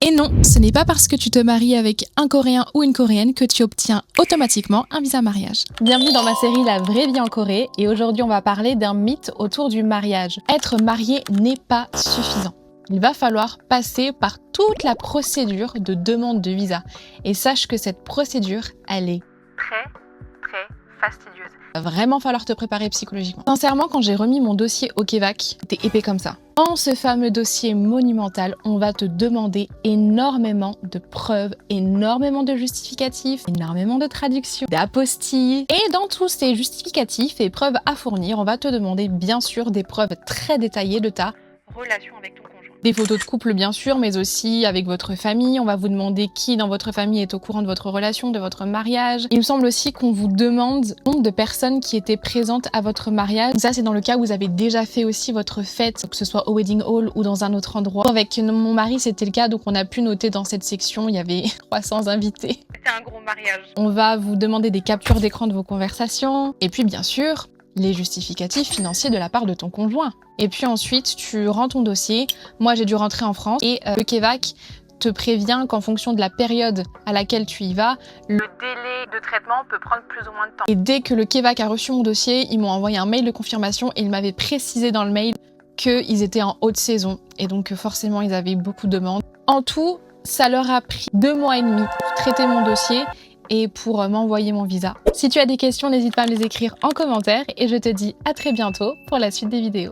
Et non, ce n'est pas parce que tu te maries avec un Coréen ou une Coréenne que tu obtiens automatiquement un visa mariage. Bienvenue dans ma série La vraie vie en Corée et aujourd'hui on va parler d'un mythe autour du mariage. Être marié n'est pas suffisant. Il va falloir passer par toute la procédure de demande de visa. Et sache que cette procédure, elle est très fastidieuse. Il va vraiment falloir te préparer psychologiquement. Sincèrement, quand j'ai remis mon dossier au KEVAC, c'était épais comme ça. Dans ce fameux dossier monumental, on va te demander énormément de preuves, énormément de justificatifs, énormément de traductions, d'apostilles. Et dans tous ces justificatifs et preuves à fournir, on va te demander bien sûr des preuves très détaillées de ta relation avec ton conjoint. Des photos de couple bien sûr, mais aussi avec votre famille. On va vous demander qui dans votre famille est au courant de votre relation, de votre mariage. Il me semble aussi qu'on vous demande le nombre de personnes qui étaient présentes à votre mariage. Ça, c'est dans le cas où vous avez déjà fait aussi votre fête, que ce soit au wedding hall ou dans un autre endroit. Avec mon mari, c'était le cas, donc on a pu noter dans cette section, il y avait 300 invités. C'est un gros mariage. On va vous demander des captures d'écran de vos conversations. Et puis, bien sûr, les justificatifs financiers de la part de ton conjoint. Et puis ensuite, tu rends ton dossier. Moi, j'ai dû rentrer en France et le KEVAC te prévient qu'en fonction de la période à laquelle tu y vas, Le délai de traitement peut prendre plus ou moins de temps. et dès que le KEVAC a reçu mon dossier, ils m'ont envoyé un mail de confirmation et ils m'avaient précisé dans le mail qu'ils étaient en haute saison et donc forcément ils avaient beaucoup de demandes. En tout, ça leur a pris 2 mois et demi pour traiter mon dossier et pour m'envoyer mon visa. Si tu as des questions, n'hésite pas à me les écrire en commentaire et je te dis à très bientôt pour la suite des vidéos.